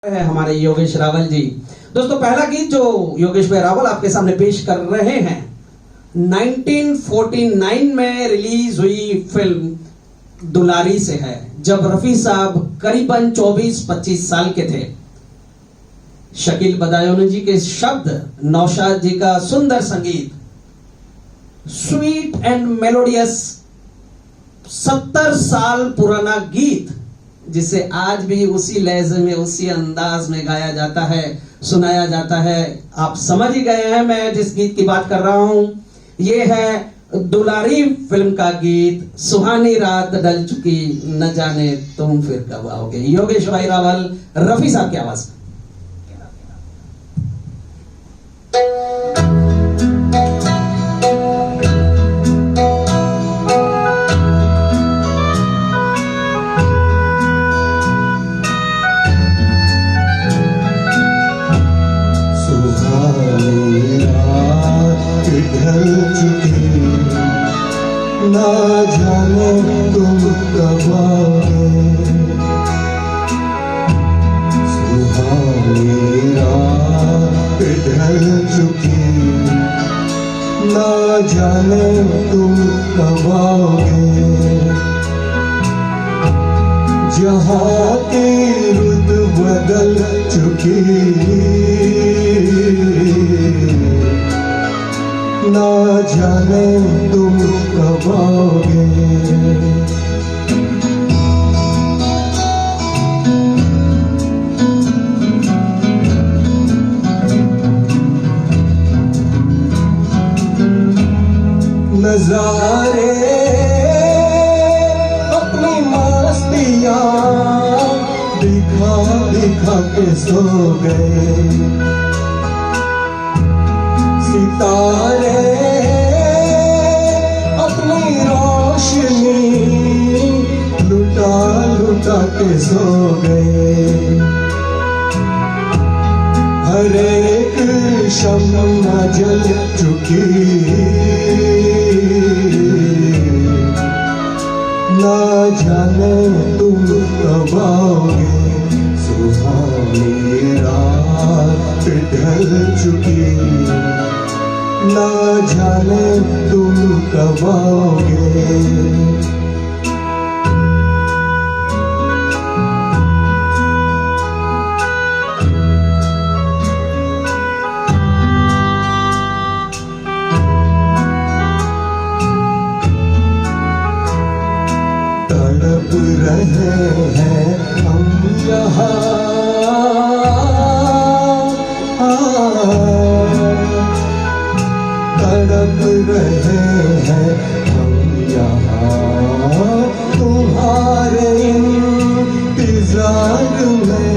है हमारे योगेश रावल जी। दोस्तों, पहला गीत जो योगेश भाई रावल आपके सामने पेश कर रहे हैं 1949 में रिलीज हुई फिल्म दुलारी से है, जब रफी साहब करीबन 24-25 साल के थे। शकील बदायूनी जी के शब्द, नौशाद जी का सुंदर संगीत, स्वीट एंड मेलोडियस 70 साल पुराना गीत, जिसे आज भी उसी लहजे में, उसी अंदाज में गाया जाता है, सुनाया जाता है। आप समझ ही गए हैं मैं जिस गीत की बात कर रहा हूं। ये है दुलारी फिल्म का गीत, सुहानी रात ढल चुकी न जाने तुम फिर कब आओगे। योगेश भाई रावल, रफी साहब की आवाज। ना जाने तुम कब आओगे, सुहानी रात ढल चुकी, ना जाने तुम कब आओगे। जहाँ की रुत बदल चुकी, ना जाने तुम कब आओगे। नजारे अपनी मस्तियाँ दिखा दिखा के सो गए, सितारे अपनी रोशनी लुटा लुटा के सो गए। हर एक शम्मा जल चुकी, ना जाने तुम कब आओगे। सुहानी रात ढल चुकी, ना जाने तुम कब आओगे। तड़प रहे हैं हम यहाँ, तड़प रहे हैं हम यहाँ, तुम्हारे इंतजार में,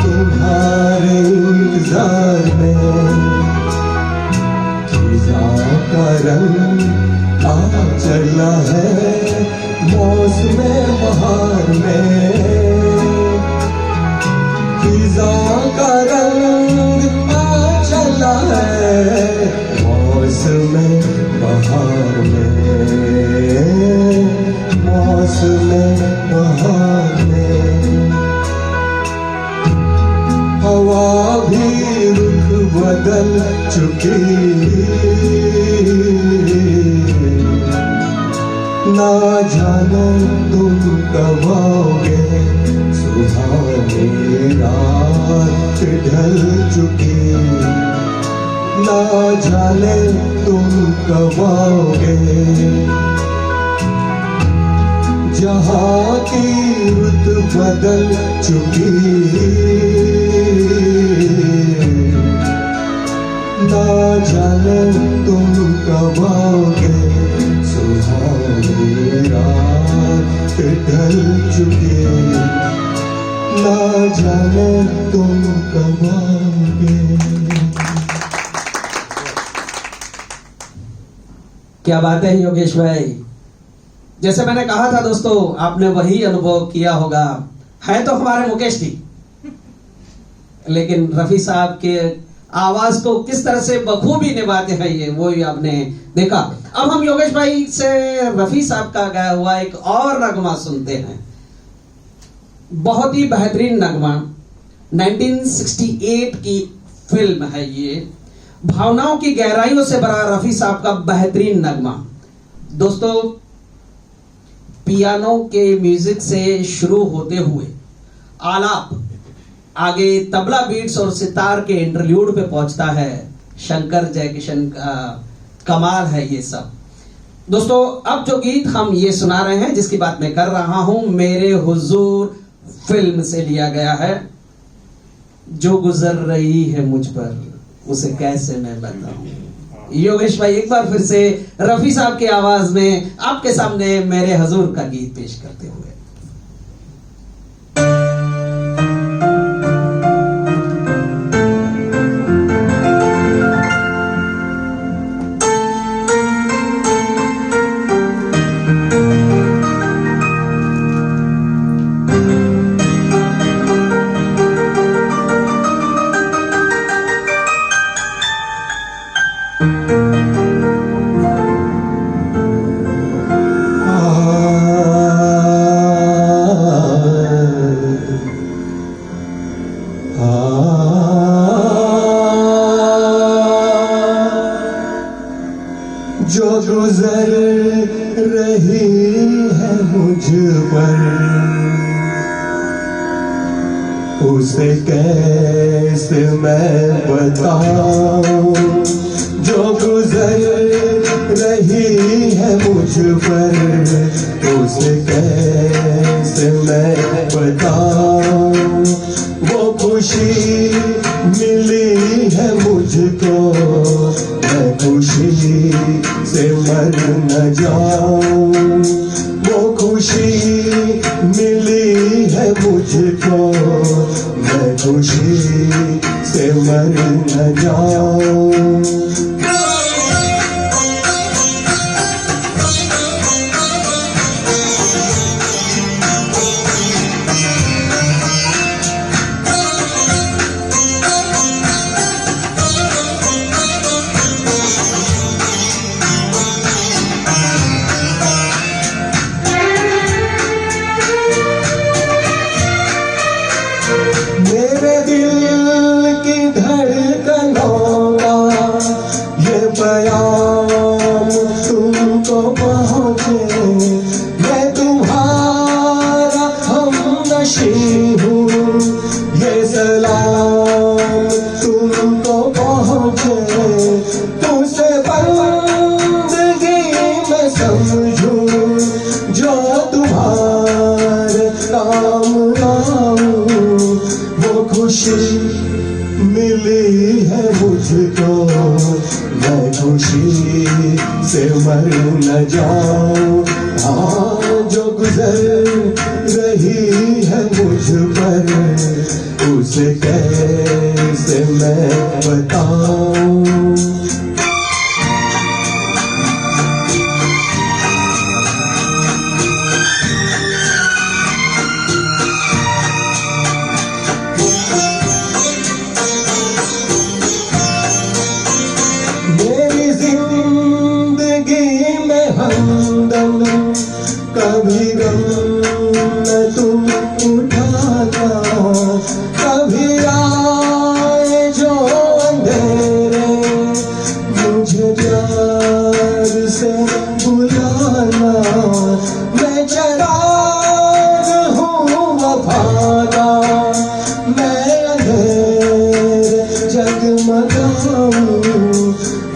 तुम्हारे इंतजार में। खिज़ां का रंग आ चला है मौसमे बहार में, खिज़ां का रंग आ चला है मौसमे बहार में, मौसमे बहार में। हवा भी रुख बदल चुकी, ना जानो तुम कब आओगे। सुहानी रात ढल चुकी, ना जाने तुम कब आओगे। जहाँ की रुत बदल चुकी, ना जाने तुम कब आओगे। सुहानी रात ढल चुकी, ना जाने तुम कब आओगे। क्या बात है योगेश भाई। जैसे मैंने कहा था दोस्तों, आपने वही अनुभव किया होगा। है तो हमारे मुकेश जी, लेकिन रफी साहब के आवाज को किस तरह से बखूबी निभाते हैं ये वो ही आपने देखा। अब हम योगेश भाई से रफी साहब का गाया हुआ एक और नगमा सुनते हैं। बहुत ही बेहतरीन नगमा, 1968 की फिल्म है ये। भावनाओं की गहराइयों से भरा रफी साहब का बेहतरीन नगमा। दोस्तों, पियानो के म्यूजिक से शुरू होते हुए आलाप, आगे तबला बीट्स और सितार के इंटरल्यूड पे पहुंचता है। शंकर जयकिशन का कमाल है ये सब। दोस्तों, अब जो गीत हम ये सुना रहे हैं, जिसकी बात मैं कर रहा हूं, मेरे हुजूर फिल्म से लिया गया है। जो गुजर रही है मुझ पर उसे कैसे मैं बताऊं। योगेश भाई एक बार फिर से रफी साहब की आवाज में आपके सामने मेरे हुजूर का गीत पेश करते हुए। जो गुजर रही है मुझ पर उसे कैसे मैं बताऊं। जो गुजर रही है मुझ पर उसे कैसे मैं बताऊं। वो खुशी मिली है मुझको, मैं खुशी से मर न जाऊं। वो खुशी मिली है मुझको, मैं खुशी से मर न जाऊं। मेरे दिल की धड़कनों का ये बयान तुमको पहुँचे। मैं तुम्हारा हमनशी हूँ, ये सलाम तुमको पहुँचे। तुझसे बंदगी मैं समझूं, जो तुम्हारे काम आऊं। वो खुशी मिली है मुझको, मैं खुशी से मर न जाऊं। हाँ, जो गुजर रही है मुझ पर उसे कैसे मैं बताऊं। मेरी जिंदगी में हमदम कभी गम न तुम उठाना। कभी आए जो अंधेरे मुझे प्यार से बुलाना। मैं चराग हूँ वफादा, मैं अंधेरे जगमगाऊं।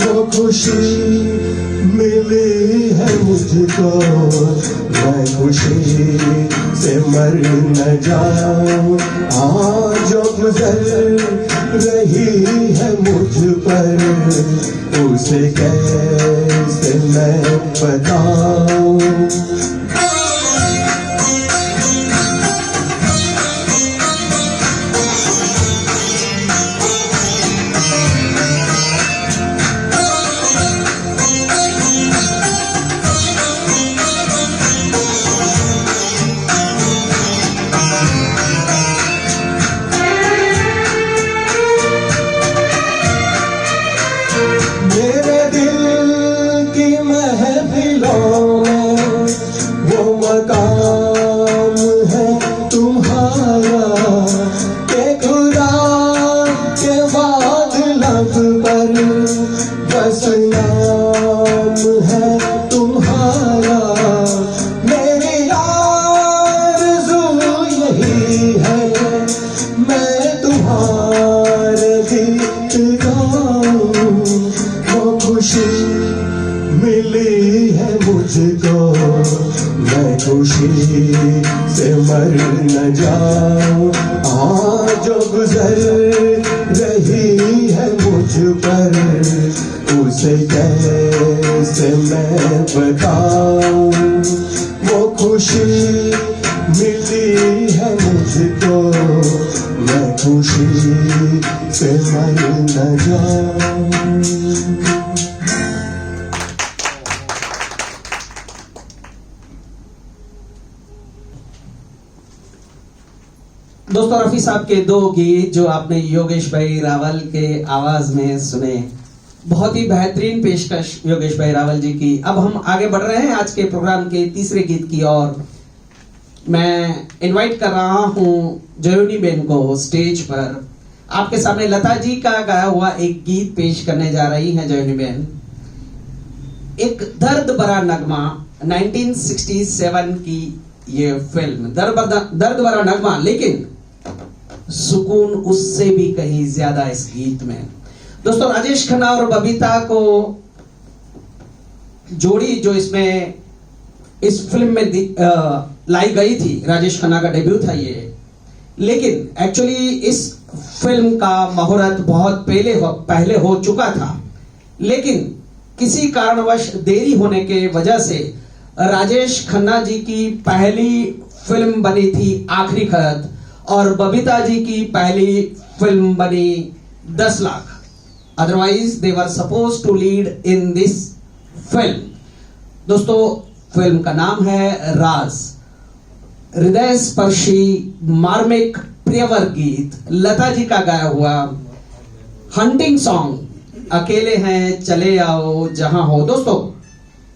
वो खुशी मिली है मुझको, मैं खुशी से मर न जाऊं। हाँ, जो गुजर रही है मुझ पर उसे कैसे मैं बताऊं। मेरे दिल की महफिलों में वो मुझको, मैं खुशी से मर न जाऊं। आज जो गुजर रही है मुझ पर, उसे कैसे मैं बताऊं। वो खुशी मिली है मुझको, मैं खुशी से मर न जाऊं। दोस्तों, रफी साहब के दो गीत जो आपने योगेश भाई रावल के आवाज में सुने, बहुत ही बेहतरीन पेशकश योगेश भाई रावल जी की। अब हम आगे बढ़ रहे हैं आज के प्रोग्राम के तीसरे गीत की ओर। मैं इनवाइट कर रहा हूं जयोनी बेन को स्टेज पर। आपके सामने लता जी का गाया हुआ एक गीत पेश करने जा रही हैं जयोनी बेन। एक दर्द भरा नगमा, 1967 की ये फिल्म। दर्द भरा नगमा, लेकिन सुकून उससे भी कहीं ज्यादा इस गीत में। दोस्तों, राजेश खन्ना और बबीता को जोड़ी जो इसमें इस फिल्म में लाई गई थी, राजेश खन्ना का डेब्यू था ये। लेकिन एक्चुअली इस फिल्म का मुहूर्त बहुत पहले हो चुका था, लेकिन किसी कारणवश देरी होने के वजह से राजेश खन्ना जी की पहली फिल्म बनी थी आखिरी खत, और बबीता जी की पहली फिल्म बनी 10 lakh. Otherwise they were suppose to lead in this film. दोस्तों, फिल्म का नाम है राज। हृदय स्पर्शी मार्मिक प्रियवर गीत, लता जी का गाया हुआ हंटिंग सॉन्ग, अकेले हैं चले आओ जहां हो। दोस्तों,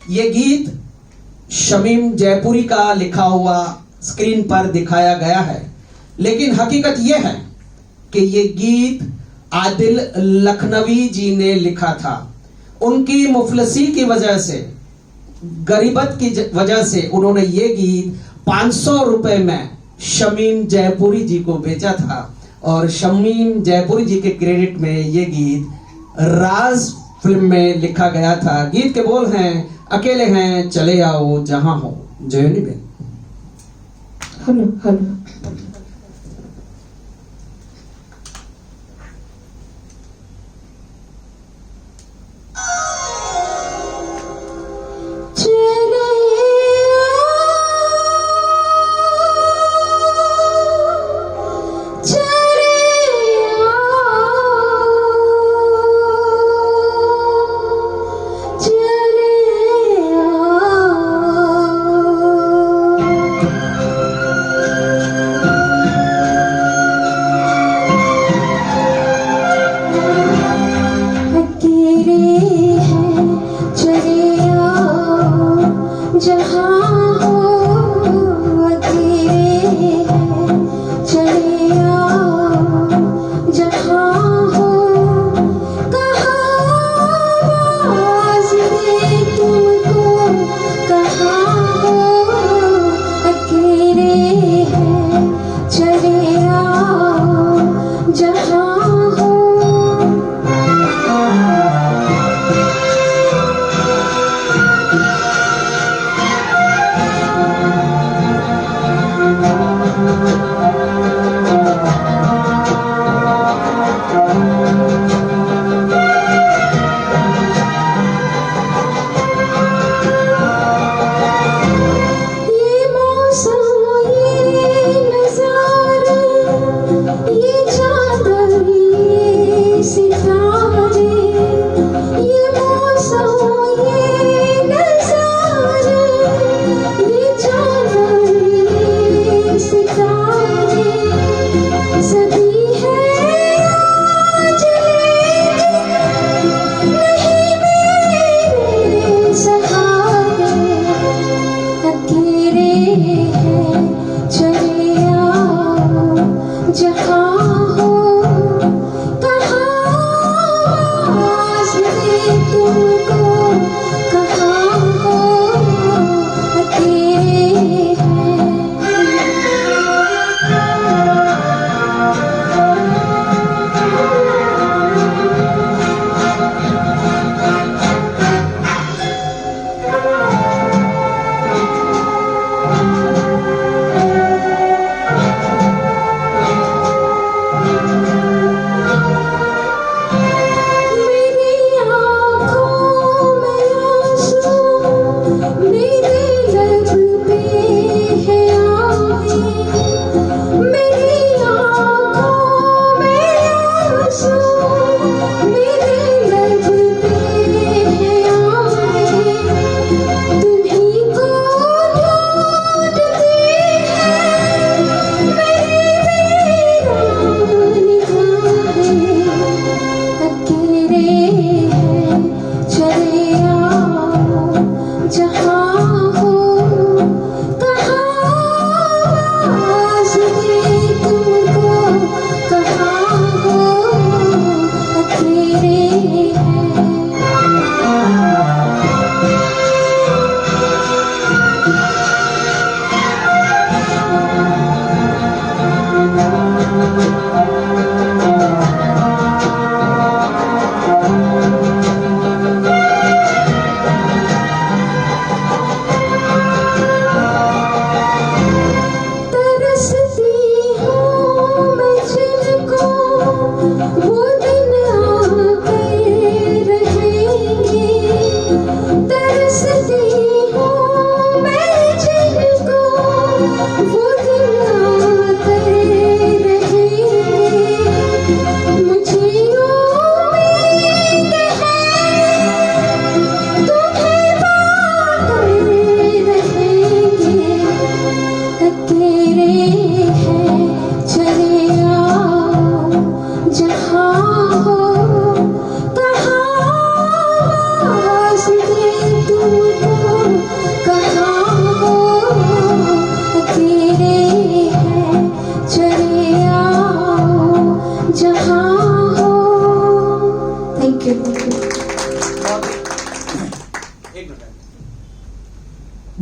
ये गीत शमीम जयपुरी का लिखा हुआ स्क्रीन पर दिखाया गया है, लेकिन हकीकत यह है कि ये गीत आदिल लखनवी जी ने लिखा था। उनकी मुफलसी की वजह से, गरीबत की वजह से उन्होंने ये गीत 500 रुपए में शमीम जयपुरी जी को बेचा था, और शमीम जयपुरी जी के क्रेडिट में ये गीत राज फिल्म में लिखा गया था। गीत के बोल हैं, अकेले हैं चले आओ जहां हो। जयोनी बेन। हेलो चले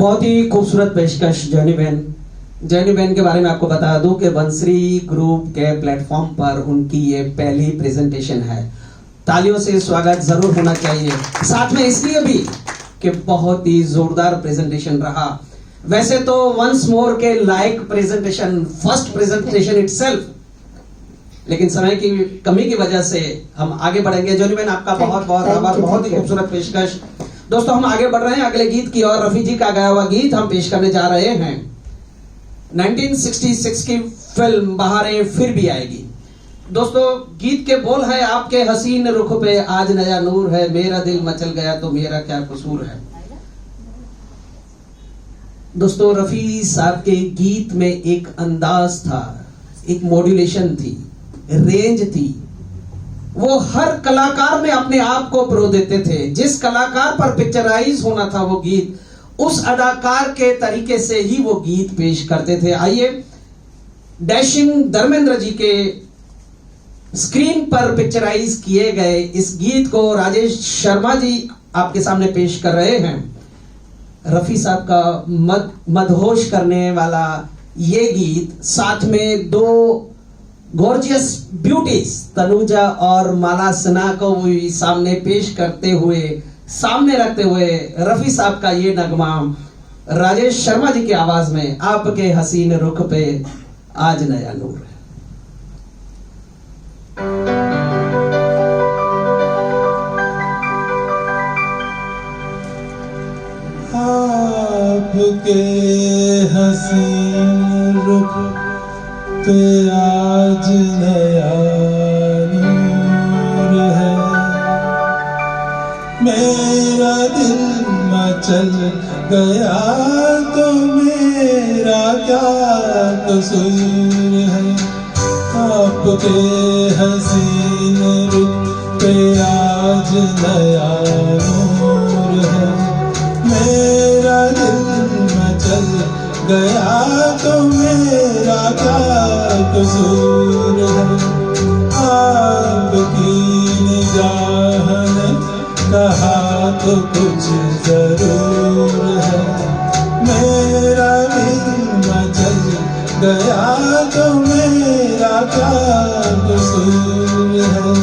बहुत ही खूबसूरत पेशकश जैनी बहन के बारे में आपको बता दूं कि बंसरी ग्रुप के प्लेटफॉर्म पर उनकी ये पहली प्रेजेंटेशन है। तालियों से स्वागत जरूर होना चाहिए, साथ में इसलिए भी कि बहुत ही जोरदार प्रेजेंटेशन रहा। वैसे तो वंस मोर के like presentation, first presentation itself, लेकिन समय की कमी की वजह से हम आगे बढ़ेंगे। जॉनी बहन आपका बहुत बहुत आभार, बहुत ही खूबसूरत पेशकश। दोस्तों हम आगे बढ़ रहे हैं अगले गीत की और। रफी जी का गाया हुआ गीत हम पेश करने जा रहे हैं। 1966 की फिल्म बहारें फिर भी आएगी। दोस्तों गीत के बोल है, आपके हसीन रुख पे आज नया नूर है, मेरा दिल मचल गया तो मेरा क्या कसूर है। दोस्तों रफी साहब के गीत में एक अंदाज था, एक मॉड्यूलेशन थी, रेंज थी। वो हर कलाकार में अपने आप को प्रो देते थे। जिस कलाकार पर पिक्चराइज होना था वो गीत, उस अदाकार के तरीके से ही वो गीत पेश करते थे। आइए डैशिंग धर्मेंद्र जी के स्क्रीन पर पिक्चराइज किए गए इस गीत को राजेश शर्मा जी आपके सामने पेश कर रहे हैं। रफी साहब का मदहोश करने वाला ये गीत, साथ में दो गॉर्जियस ब्यूटीज तनुजा और माला सिन्हा को भी सामने पेश करते हुए, सामने रखते हुए रफी साहब का ये नगमा राजेश शर्मा जी की आवाज में, आपके हसीन रुख पे आज नया नूर है। आपके हसीन रुख पे आज नया नूर है, मेरा दिल मचल गया तो मेरा क्या कसूर है। आपके हसीन रुख पे आज नया नूर है, मेरा दिल मचल गया तो मेरा क्या कसूर है। आपकी निगाह ने कहा तो कुछ जरूर है, मेरा दिल मचल गया तो मेरा क्या कसूर है।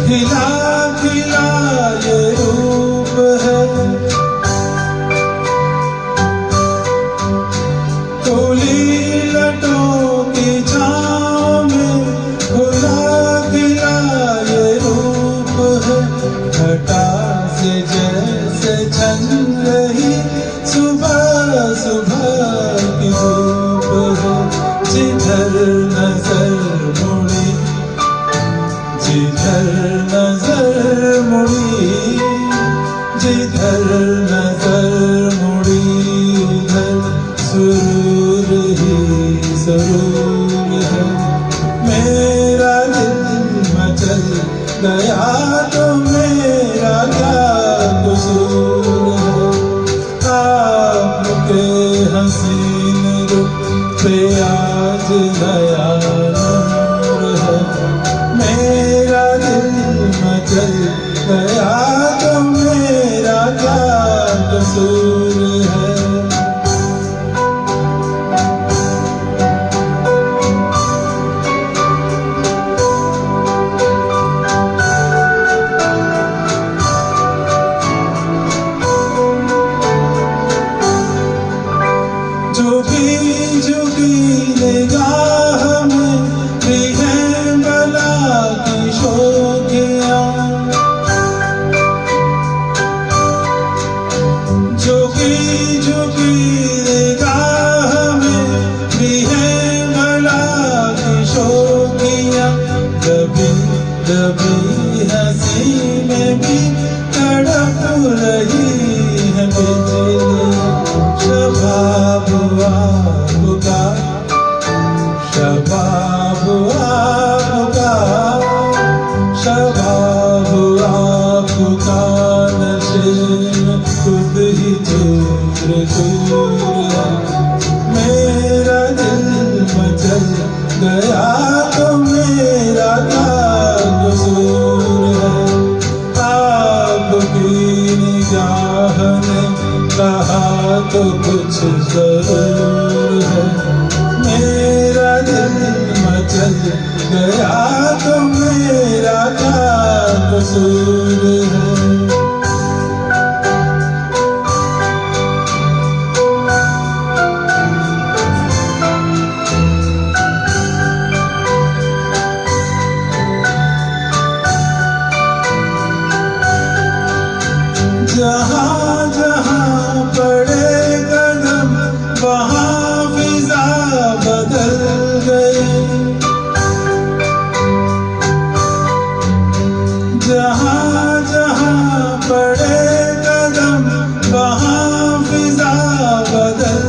खिला खिला ये रूप है, खुली लटों की छाँव में खुला खिला ये रूप है। घटा से जैसे छन रही सुबह सुबह की धूप है, जिधर नजर मुड़ी जिधर नजर मुड़ी, जिधर नजर मुड़ी उधर सुरूर ही सुरूर है। मेरा दिल मचल गया तो मेरा क्या दूर दूर है। मेरा दिल मचल गया तो मेरा क्या कसूर है। आपकी निगाह ने कहा तो कुछ जरूर है। मेरा दिल मचल गया तो मेरा क्या कसूर है। जहाँ जहाँ पड़े कदम वहाँ फिजा बदल गई। जहाँ जहाँ पड़े कदम वहाँ फिजा बदल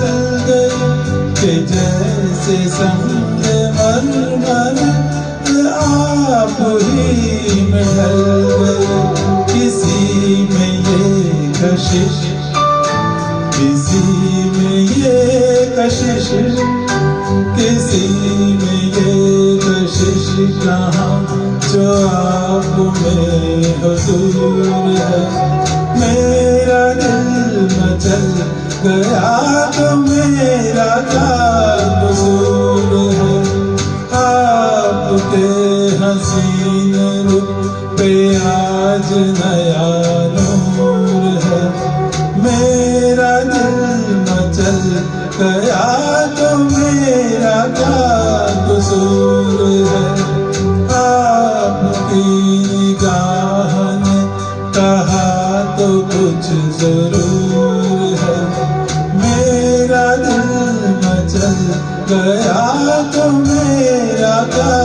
गई। कि जैसे संग मरमर आप ही में ढल गए। किसी में ये कशिश, किसी में ये कशिश, किसी में ये कशिश कहाँ जो आप में हुजूर है। मेरा दिल मचल गया तो मेरा क्या कसूर है। आपके हसीन रूप पे आज नया नूर है। मेरा दिल मचल गया तो मेरा क्या कसूर है। आपकी निगाह ने कहा तो कुछ जरूर है। मेरा दिल मचल गया तो मेरा क्या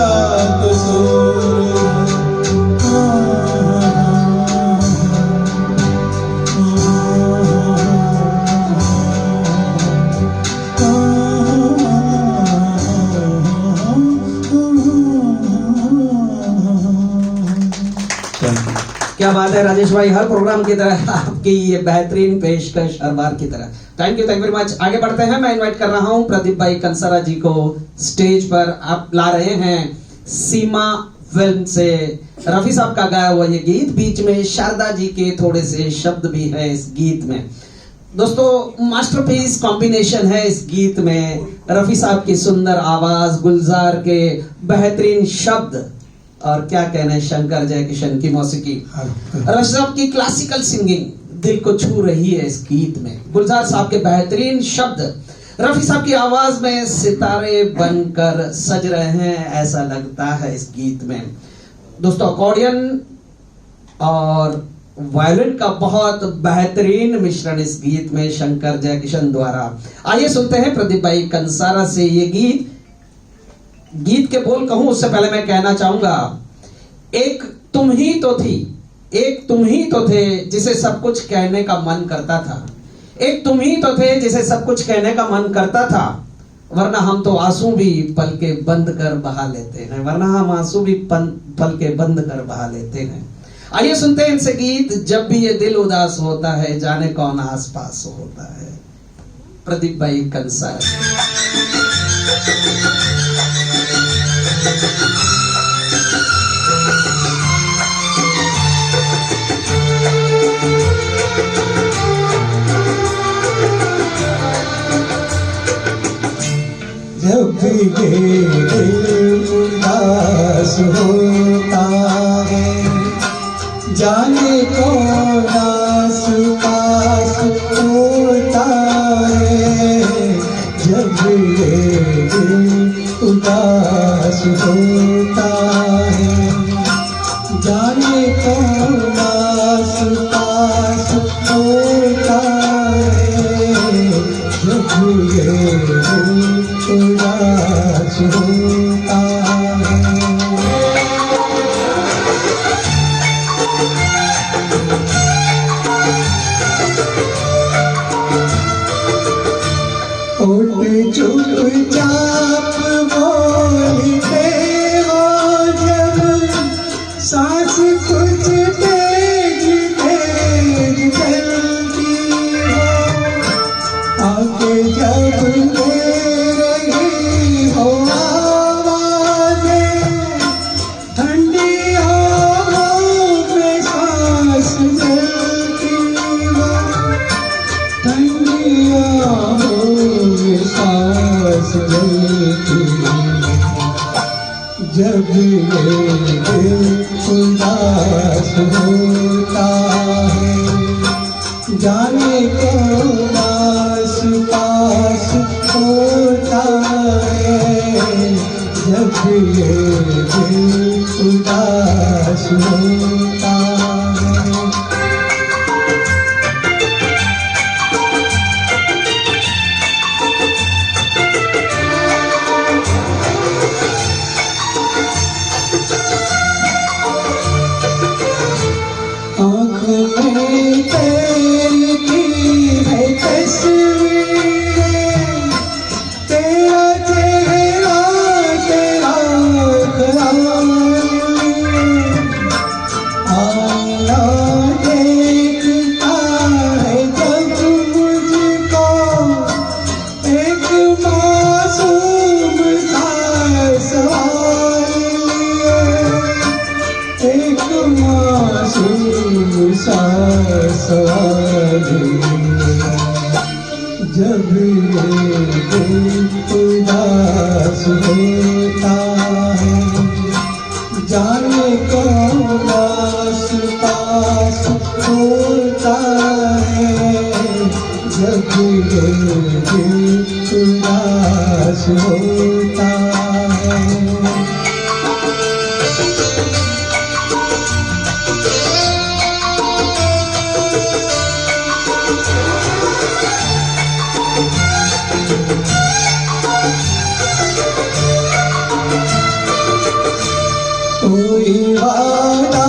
कसूर है। क्या बात है राजेश भाई, हर प्रोग्राम की तरह आपकी ये बेहतरीन पेशकश हर बार की तरह। Thank you very much. आगे बढ़ते हैं, मैं इनवाइट कर रहा हूं प्रदीप भाई कंसारा जी को स्टेज पर। आप ला रहे हैं सीमा फिल्म से रफी साहब का गाया हुआ ये गीत, बीच में शारदा जी के थोड़े से शब्द भी है इस गीत में। दोस्तों मास्टरपीस कॉम्बिनेशन है इस गीत में। रफी साहब की सुंदर आवाज, गुलजार के बेहतरीन शब्द और क्या कहने शंकर जयकिशन की मौसीकी। रफी साहब की क्लासिकल सिंगिंग दिल को छू रही है इस गीत में। गुलजार साहब के बेहतरीन शब्द रफी साहब की आवाज में सितारे बनकर सज रहे हैं, ऐसा लगता है इस गीत में। दोस्तों अकॉर्डियन और वायलिन का बहुत बेहतरीन मिश्रण इस गीत में शंकर जयकिशन द्वारा। आइए सुनते हैं प्रदीप भाई कंसारा से ये गीत। गीत के बोल कहूं उससे पहले मैं कहना चाहूंगा, एक तुम ही तो थी, एक तुम ही तो थे जिसे सब कुछ कहने का मन करता था। एक तुम ही तो थे जिसे सब कुछ कहने का मन करता था, वरना हम तो आंसू भी पल के बंद कर बहा लेते हैं, वरना हम आंसू भी पल के बंद कर बहा लेते हैं। आइए सुनते हैं इनसे गीत, जब भी ये दिल उदास होता है जाने कौन आस पास होता है। प्रदीप भाई कंसारा। जब भी ये दिल उदास होता है जाने कौन आस पास होता है। जब ये दिल उदास होता है जाने कौन आस पास होता है। जब ये दिल उदास होता है। ओट चुपचाप बोलते हो जब सांस कुछ तेज तेज चलती हो। बाहों में सांस लेती जब ये दिल उदास होता है जाने कौन आस पास होता है जब ये दिल उदास होता है। आँख में तेरी की है तस्वीरें तेरा चेहरा तेरा ख्याल आईना देखता है जब मुझको एक मासूम सा सवाल एक मासूम सा सवाल जब ये दिल उदास होता है जाने कौन आस पास होता है जब ये दिल उदास होता है। कोई वादा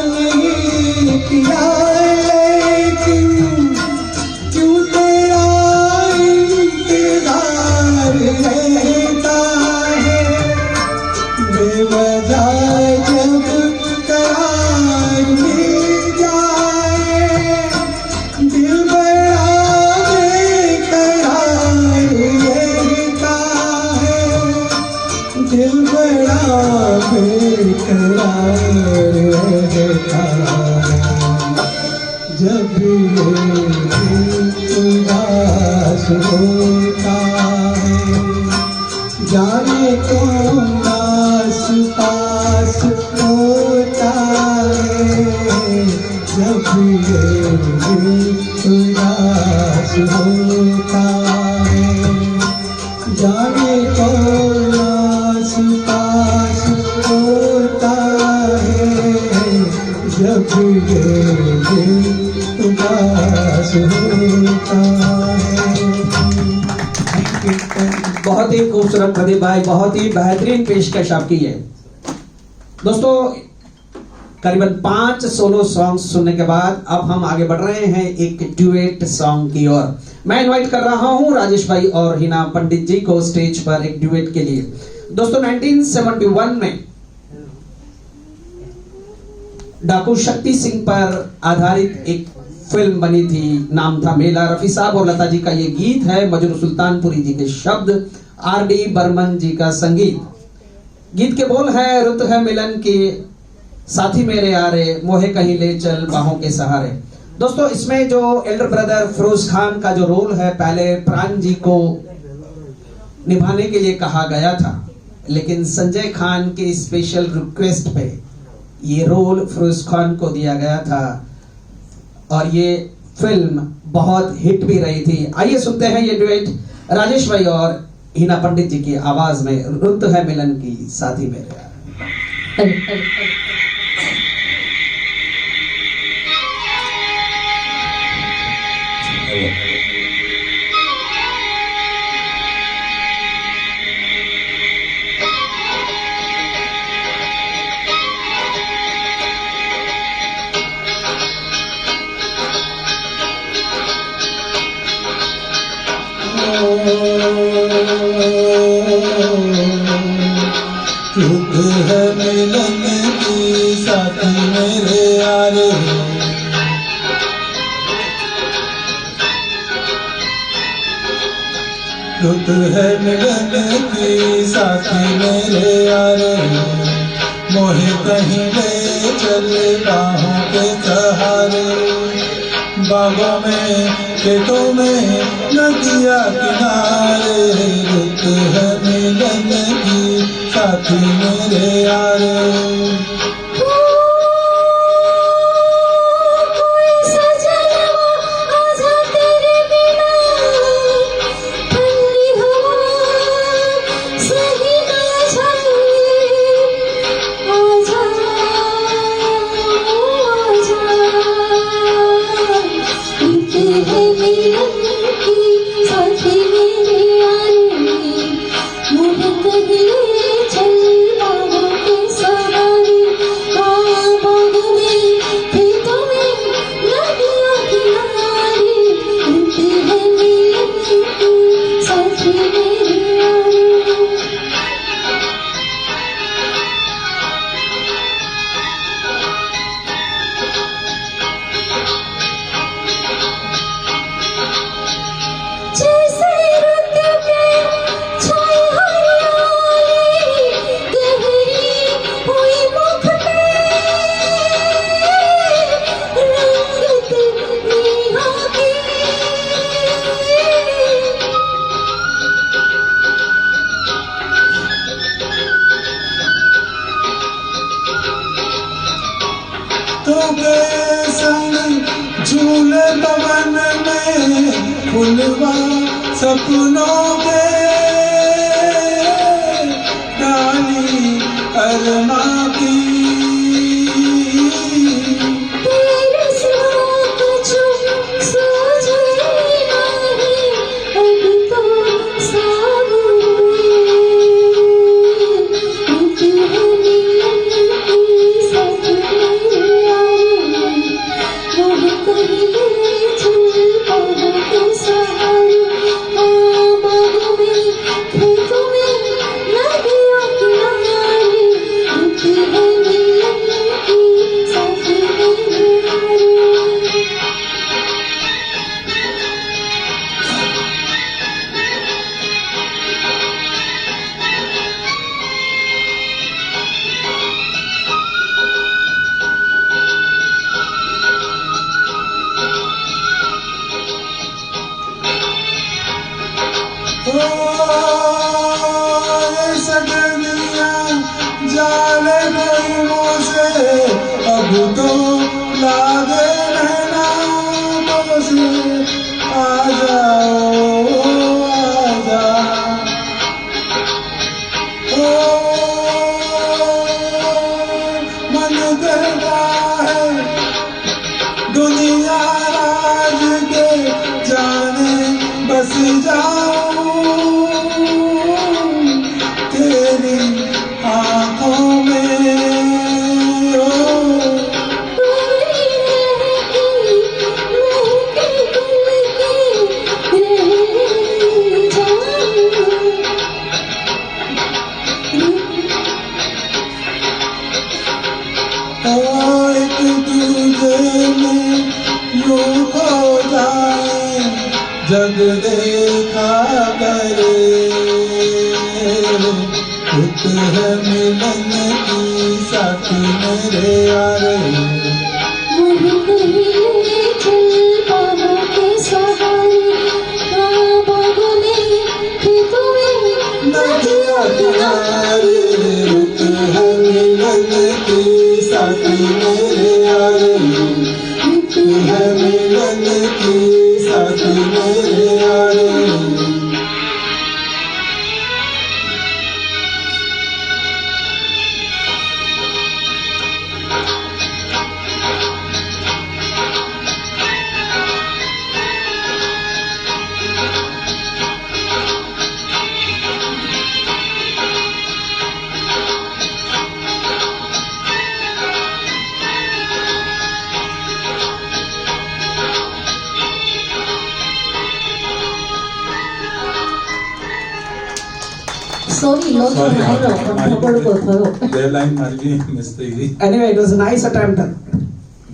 नहीं किया लेकिन क्यों तेरा इंतजार रहता है बेवजह जब करार मिल जाए दिल बड़ा बेकरार रहता है दिल बड़ा बेकरार रहता है जब ये दिल उदास होता है जाने कौन आस पास होता है जब ये दिल उदास होता है जाने कौन आस पास होता है जब ये दिल उदास होता है। बहुत ही खूबसूरत प्रदीप भाई, बहुत ही बेहतरीन पेशकश आपकी है। दोस्तों करीबन 5 सोलो सॉन्ग सुनने के बाद अब हम आगे बढ़ रहे हैं एक ड्यूएट सॉन्ग की ओर। मैं इनवाइट कर रहा हूं राजेश भाई और हिना पंडित जी को स्टेज पर एक ड्यूएट के लिए। दोस्तों 1971 में डाकू शक्ति सिंह पर आधारित एक फिल्म बनी थी, नाम था मेला। रफी साहब और लता जी का ये गीत है, मजरू सुल्तानपुरी जी के शब्द, आर.डी. बर्मन जी का संगीत। गीत के बोल है रुत है मिलन के साथी मेरे यारे मोहे कहीं ले चल बाहों के सहारे। दोस्तों इसमें जो एल्डर ब्रदर फिरोज खान का जो रोल है पहले प्राण जी को निभाने के लिए कहा गया था, लेकिन संजय खान के स्पेशल रिक्वेस्ट पे ये रोल फिरोज खान को दिया गया था और ये फिल्म बहुत हिट भी रही थी। आइए सुनते हैं ये ड्यूएट राजेश भाई और हिना पंडित जी की आवाज में, रुत है मिलन की साथी मेरे यार। रुत है मिलन की साथी मेरे यारे रुत है मिलन की साथी मेरे यारे मोहे कहीं ले चल बाहों के सहारे बागों में खेतों में नदिया किनारे, रुत है मिलन की साथी मेरे यारे। के संग झूले पवन में फुलवा सपनों के डाली अरमा की। जाने कोई से अब तो लागे रहना तो से आ जाओ आ जा। ओ मन कहता है दुनिया राज के जाने बस जाऊं तेरी आँखों में। एक दूजे में यूं खो जाए जग देखा करे। खुद है मिलन की साथी मेरे यारे। नदिया किनारे रुत है मिलन की साथी मेरे यारे। रुत है मिलन की साथी मेरे यारे। Sorry, lots of mine. Deadline margi mistake. Anyway, it was a nice attempt.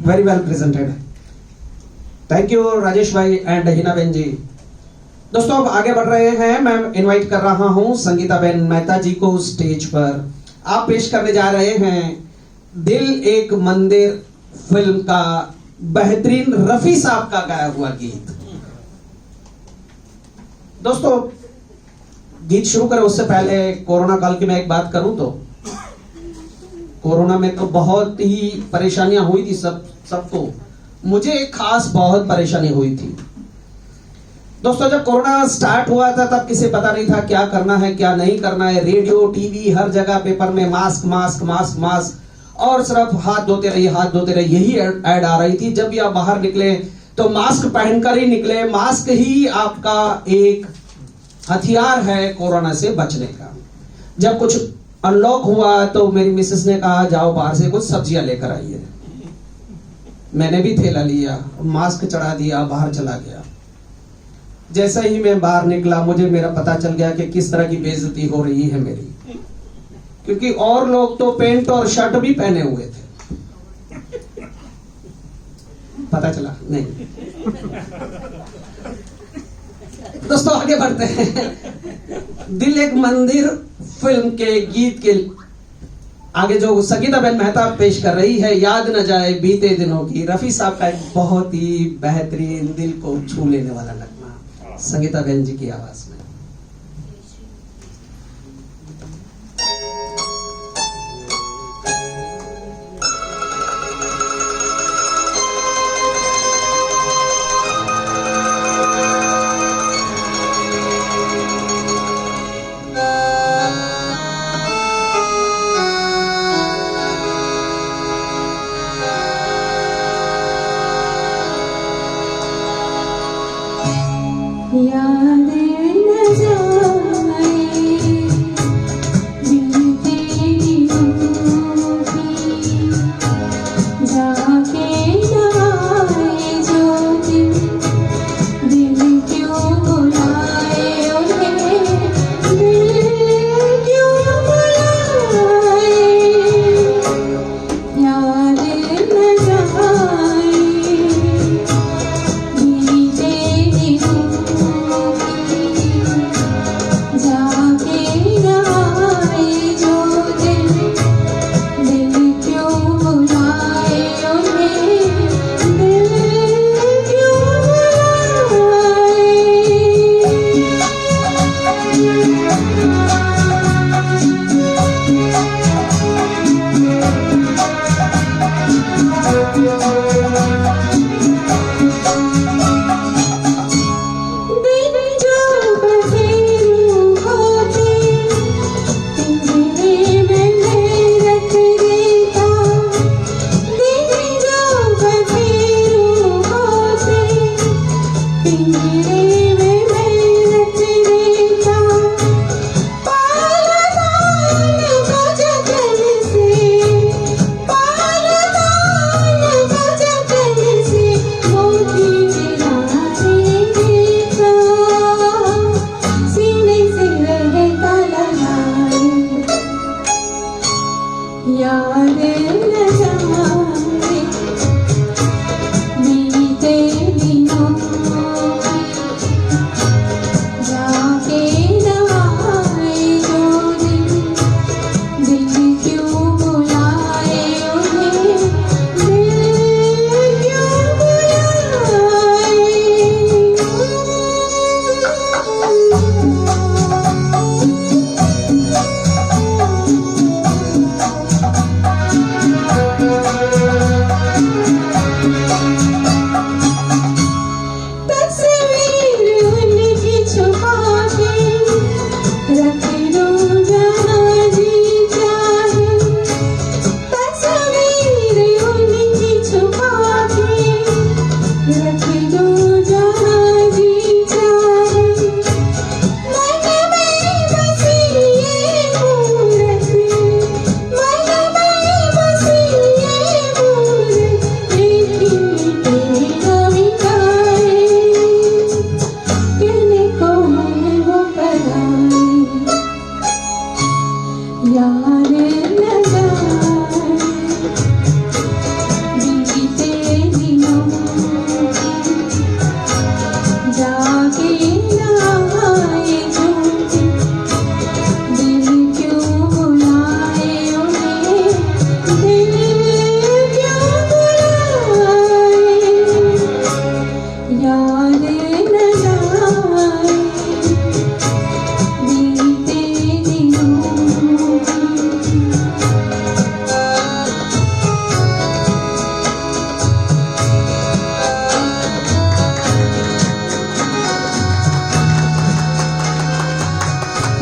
Very well presented. Thank you Rajesh भाई एंड हिना बेन जी। दोस्तों अब आगे बढ़ रहे हैं। मैं इनवाइट कर रहा हूं संगीता बेन मेहता जी को स्टेज पर। आप पेश करने जा रहे हैं दिल एक मंदिर फिल्म का बेहतरीन रफी साहब का गाया हुआ गीत। दोस्तों गीत शुरू करें उससे पहले कोरोना काल की मैं एक बात करूं तो कोरोना में तो बहुत ही परेशानियां हुई थी सबको। मुझे एक खास बहुत परेशानी हुई थी दोस्तों। जब कोरोना स्टार्ट हुआ था तब किसी पता नहीं था क्या करना है क्या नहीं करना है। रेडियो टीवी हर जगह पेपर में मास्क मास्क मास्क मास्क और सिर्फ हाथ धोते रहिए यही ऐड आ रही थी। जब भी आप बाहर निकले तो मास्क पहनकर ही निकले। मास्क ही आपका एक हथियार है कोरोना से बचने का। जब कुछ अनलॉक हुआ तो मेरी मिसेस ने कहा जाओ बाहर से कुछ सब्जियां लेकर आइए। मैंने भी थैला लिया, मास्क चढ़ा दिया, बाहर चला गया। जैसा ही मैं बाहर निकला मुझे मेरा पता चल गया कि किस तरह की बेइज्जती हो रही है मेरी, क्योंकि और लोग तो पैंट और शर्ट भी पहने हुए थे। पता चला नहीं। दोस्तों आगे बढ़ते हैं। दिल एक मंदिर फिल्म के गीत के आगे जो संगीताबेन मेहता पेश कर रही है, याद न जाए बीते दिनों की। रफी साहब का एक बहुत ही बेहतरीन दिल को छू लेने वाला नगमा संगीताबेन जी की आवाज में। याद न जाए बीते दिनों की, जाके जाए जो दिन, दिल क्यों बुलाए उन्हें, दिल क्यों बुलाए। याद न जाए बीते दिनों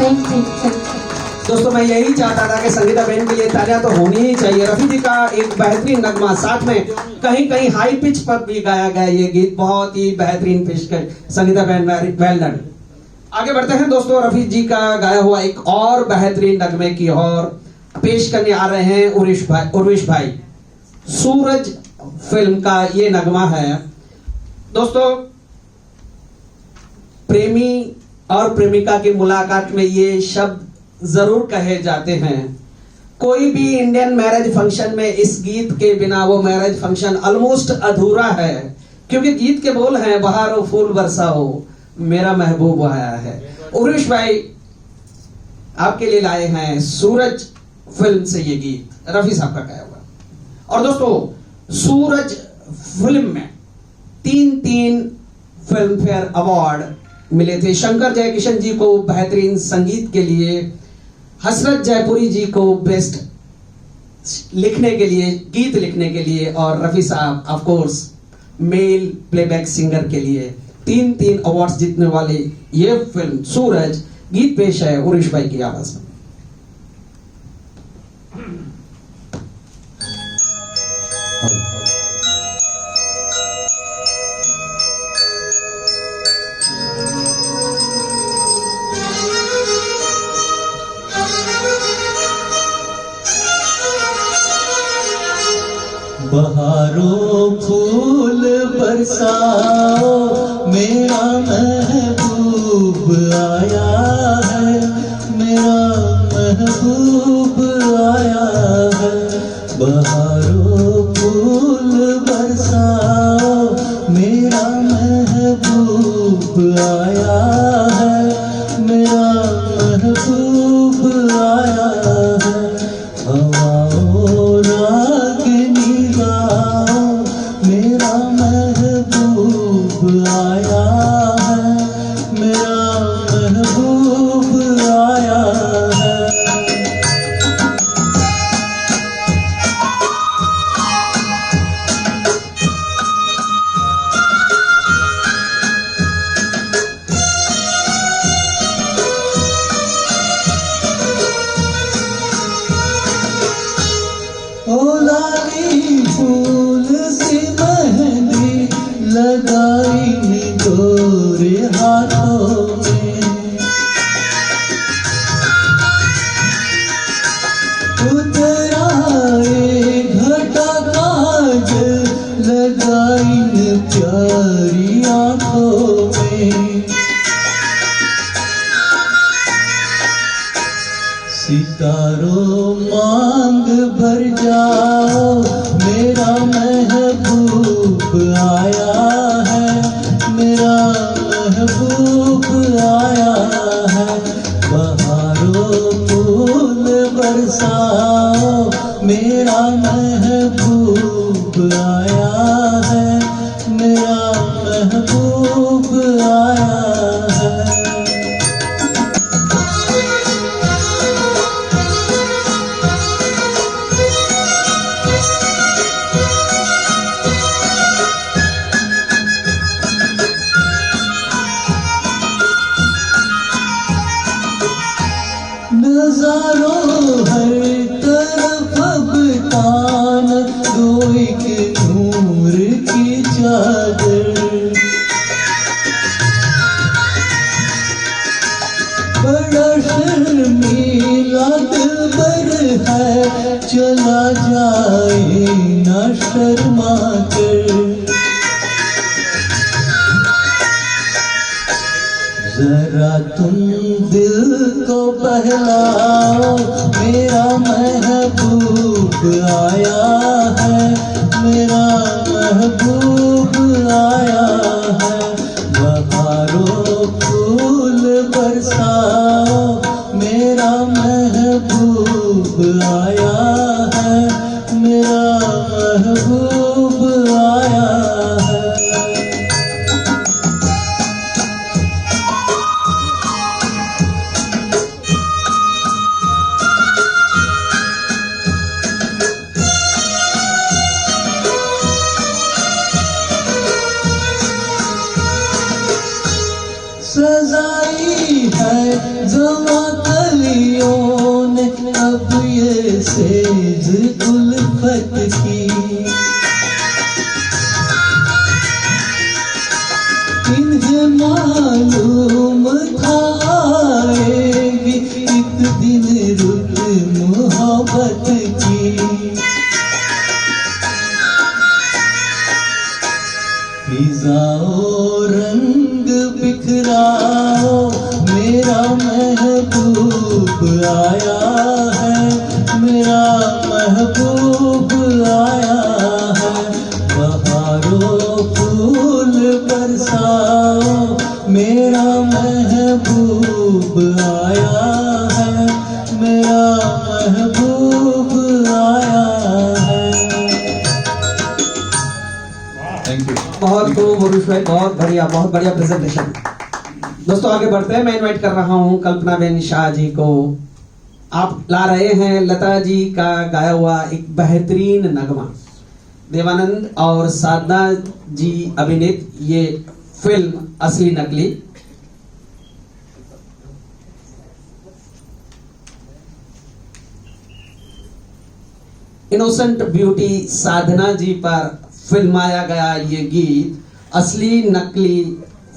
थैंक यू। दोस्तों मैं यही चाहता था कि संगीता बहन के लिए तालियां तो होनी ही चाहिए। रफी जी का एक बेहतरीन नगमा, साथ में कहीं कहीं हाई पिच पर भी गाया गया ये गीत, बहुत ही बेहतरीन पेशकश। संगीता बहन वेल डन। आगे बढ़ते हैं दोस्तों, रफी जी का गाया हुआ एक और बेहतरीन नगमे की और पेश करने आ रहे हैं उर्विश भाई। सूरज फिल्म का ये नगमा है दोस्तों। प्रेमी और प्रेमिका की मुलाकात में ये शब्द जरूर कहे जाते हैं। कोई भी इंडियन मैरिज फंक्शन में इस गीत के बिना वो मैरिज फंक्शन ऑलमोस्ट अधूरा है, क्योंकि गीत के बोल हैं बहारो फूल बरसाओ मेरा महबूब आया है। उर्विश भाई आपके लिए लाए हैं सूरज फिल्म से ये गीत, रफी साहब का गाया हुआ। और दोस्तों सूरज फिल्म में 3 फिल्म फेयर अवार्ड मिले थे। शंकर जयकिशन जी को बेहतरीन संगीत के लिए, हसरत जयपुरी जी को बेस्ट लिखने के लिए, गीत लिखने के लिए, और रफी साहब of course male playback singer के लिए 3 अवार्ड्स जीतने वाली ये फिल्म सूरज। गीत पेश है उर्विश भाई की आवाज में। बहारों फूल बरसाओ मेरा महबूब आया है, मेरा महबूब आया है। बहारों फूल बरसाओ मेरा महबूब आया है, मेरा महबूब आया है। हवाओं रागिनी गाओ मेरा महबूब आया है, मेरा महबूब आया है। ओ लाली फूल सी मेहंदी लगाई नी गोरे हाथों में, उतराए घटा काजल लगाई नी प्यारी आंखों में। सितारों मांग भर जाओ मेरा महबूब आया है, मेरा महबूब आया है। बहारों फूल बरसाओ मेरा महबूब आया है, मेरा महबूब आया है। नजारों हर तरफ अब तान दो एक नूर की चादर। बड़ा शर्मीला दिलबर है चला जाए ना शर्मा कर। जरा तुम दिल को बहलाओ मेरा महबूब आया है, मेरा महबूब आया है। बहारों फूल बरसाओ मेरा महबूब आया है, मेरा महबूब आया है। सजाई है जो मातलियों ने अब ये सेज उल्फत की। इन्हें मालूम था आएगी एक दिन रुत मोहब्बत की। फिजाओ रंग बिखराओ मेरा महबूब आया है, मेरा महबूब आया है। बहारों फूल बरसाओ मेरा महबूब आया है, मेरा महबूब आया है। Thank you. बहुत खूब वरुष भाई, बहुत बढ़िया प्रेजेंटेशन। दोस्तों आगे बढ़ते हैं। मैं इनवाइट कर रहा हूं कल्पना बेन शाह जी को। आप ला रहे हैं लता जी का गाया हुआ एक बेहतरीन नगमा, देवानंद और साधना जी अभिनीत ये फिल्म असली नकली। इनोसेंट ब्यूटी साधना जी पर फिल्माया गया ये गीत असली नकली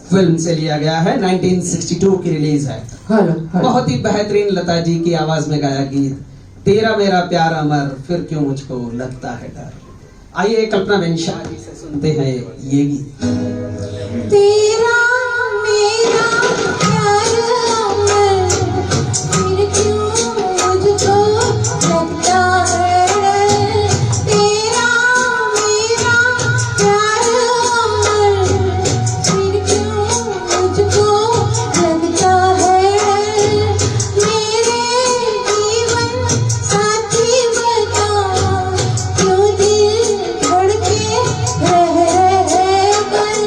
फिल्म से लिया गया है, 1962 की रिलीज है। बहुत ही बेहतरीन लता जी की आवाज में गाया गीत, तेरा मेरा प्यार अमर फिर क्यों मुझको लगता है डर। आइए कल्पना बेन शाह जी से सुनते हैं ये गीत। तेरा मेरा प्यार अमर फिर क्यों मुझको लगता है डर। तेरा मेरा प्यार अमर फिर क्यों मुझको लगता है डर। मेरे जीवन साथी बता क्यों दिल धड़के रह कर।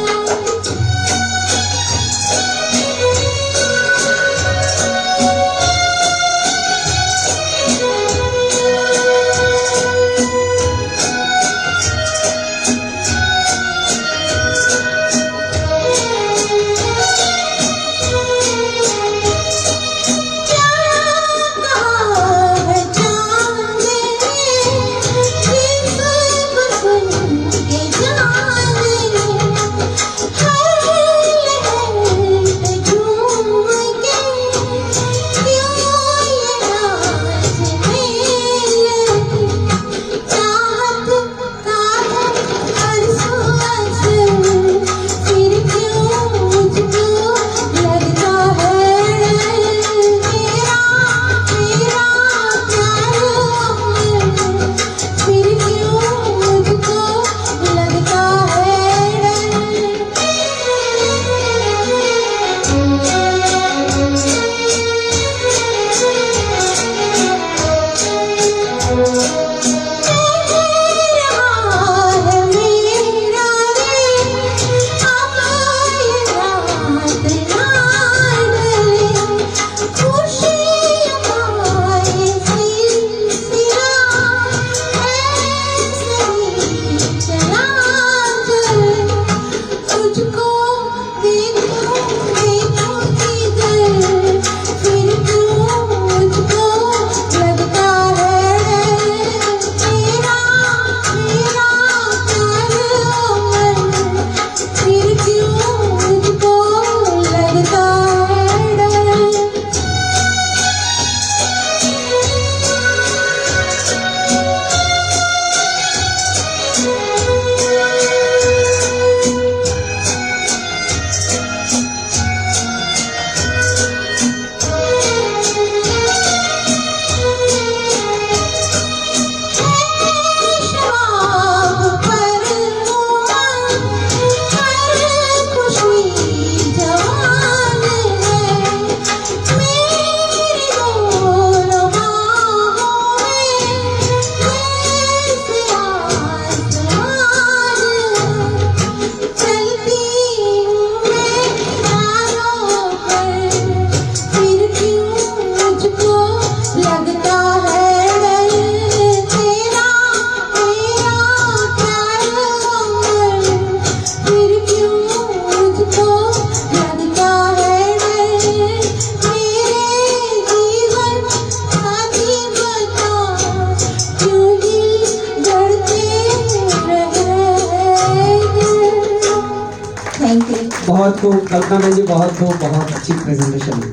बहुत खूब, कल्पना बहन जी बहुत खूब, बहुत अच्छी प्रेजेंटेशन है।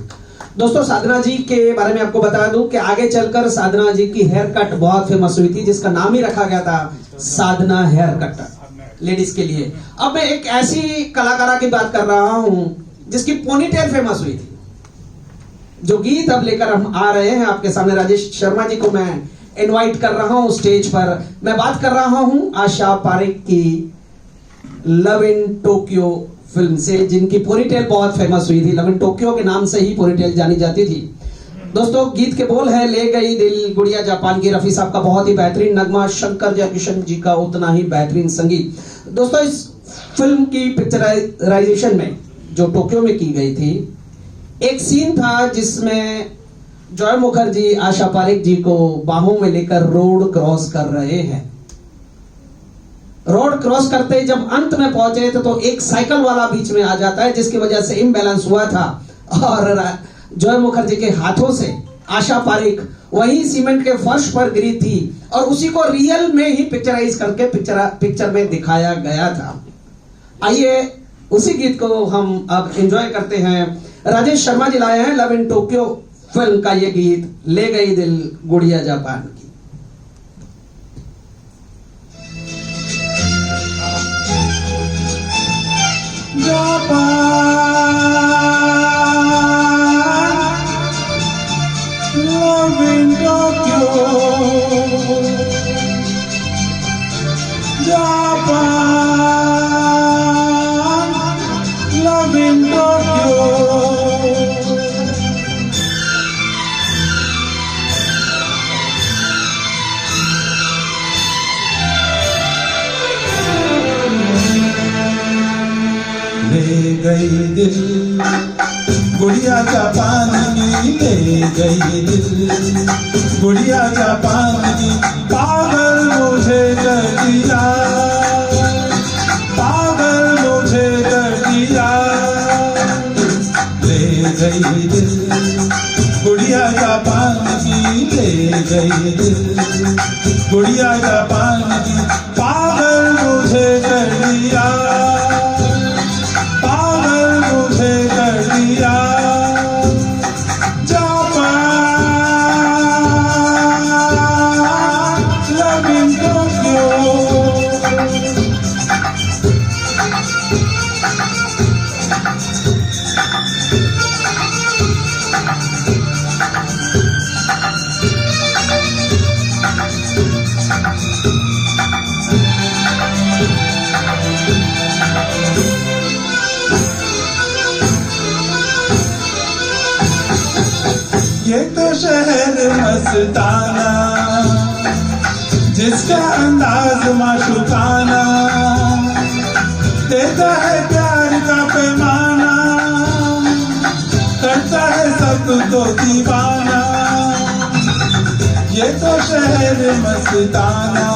दोस्तों साधना जी के बारे में आपको बता दूं कि आगे चलकर साधना जी की हेयर कट बहुत फेमस हुई थी, जिसका नाम ही रखा गया था साधना हेयर कट लेडीज के लिए। अब मैं एक ऐसी कलाकारा की बात कर रहा हूं जिसकी पोनीटेल फेमस हुई थी। जो गीत अब लेकर हम आ रहे हैं आपके सामने, राजेश शर्मा जी को मैं इनवाइट कर रहा हूं स्टेज पर। मैं बात कर रहा हूं आशा पारेख की लव इन टोक्यो फिल्म से, जिनकी पोनीटेल बहुत फेमस हुई थी। लव इन टोक्यो के नाम से ही पोनीटेल जानी जाती थी। दोस्तों गीत के बोल है ले गई दिल गुड़िया जापान की, रफी साहब का बहुत ही बेहतरीन नगमा, शंकर जयकिशन जी का उतना ही बेहतरीन संगीत। दोस्तों इस फिल्म की पिक्चराइजेशन में जो टोक्यो में की गई थी, एक सीन था जिसमें जॉय मुखर्जी आशा पारेख जी को बाहों में लेकर रोड क्रॉस कर रहे हैं। रोड क्रॉस करते ही जब अंत में पहुंचे थे तो एक साइकिल वाला बीच में आ जाता है, जिसकी वजह से इम्बैलेंस हुआ था और जॉय मुखर्जी के हाथों से आशा पारेख वही सीमेंट के फर्श पर गिरी थी और उसी को रियल में ही पिक्चराइज करके पिक्चर में दिखाया गया था। आइए उसी गीत को हम अब एंजॉय करते हैं। राजेश शर्मा जी लाए हैं लव इन टोक्यो फिल्म का ये गीत, ले गई दिल गुड़िया जापान की। Love in Tokyo, Japan, love in Tokyo. ले गई दिल गुड़िया जापान की, ले गई दिल गुड़िया जापान की, पागल मुझे कर दिया, पागल मुझे कर दिया। ले गई दिल गुड़िया जापान की, ले गई दिल गुड़िया जापान की, पागल मुझे कर दिया, पागल मुझे कर दिया। जापान लव इन टोक्यो, ये तो शहर मस्ताना, जिसका अंदाज माशुकाना, देता है प्यार का पैमाना, करता है सबको दीवाना। ये तो शहर मस्ताना,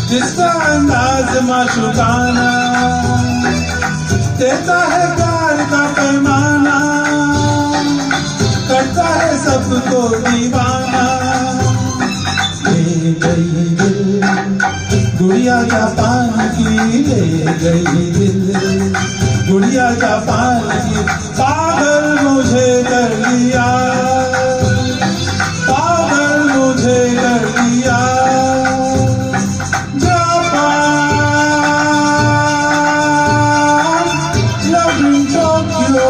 जिसका अंदाज माशुकाना, देता है प्यार का पैमाना, करता है सबको दीवाना। ले गई दिल गुड़िया जापान की, ले गई दिल गुड़िया जापान की, पागल मुझे कर दिया, पागल मुझे कर दिया। जापान लव इन टोक्यो,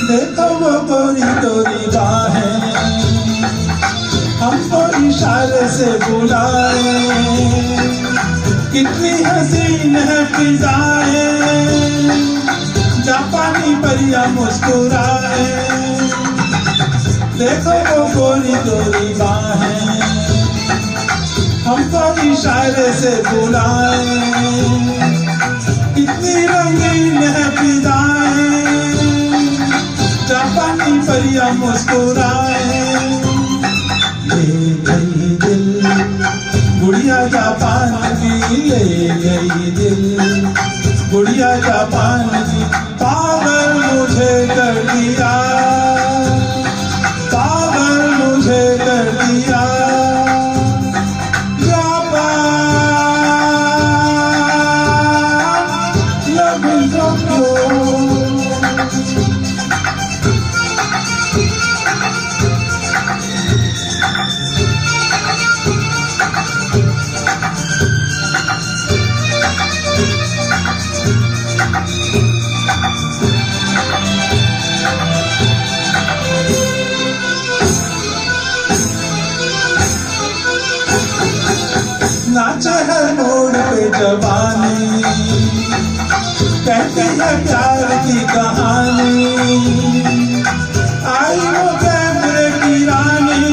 देखो वो गोरी गोरी बाहें हमको इशारे से बुलाए, कितनी हसीन है फिजाएं, जापानी परिया मुस्कुराए। देखो वो गोरी गोरी बाहें हमको इशारे से बुलाए, कितनी रंगीन है फिजाएं, जापानी परियां मुस्कुराए। ले गई दिल गुड़िया जापान की, ले गई दिल गुड़िया जापान की। पागल मुझे कर दिया, पागल मुझे कर दिया जापान। Love in Tokyo. नाचे हर मोड़ पे जवानी, कहती है प्यार की कहानी। आई वो कैमरे की रानी,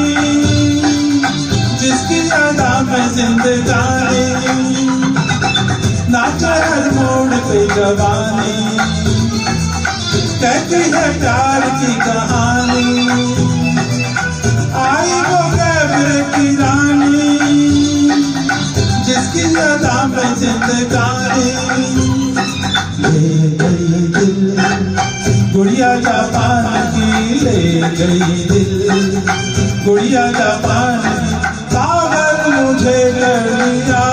जिसकी अदा में जिंदगानी। नाचे हर मोड़ पे जवानी, कहती है प्यार की कहानी। आई वो कैमरे की रानी, जिसकी अदा में जिंदगानी। ले गई दिल गुड़िया जापान की, ले गई दिल गुड़िया जापान की। पागल मुझे कर दिया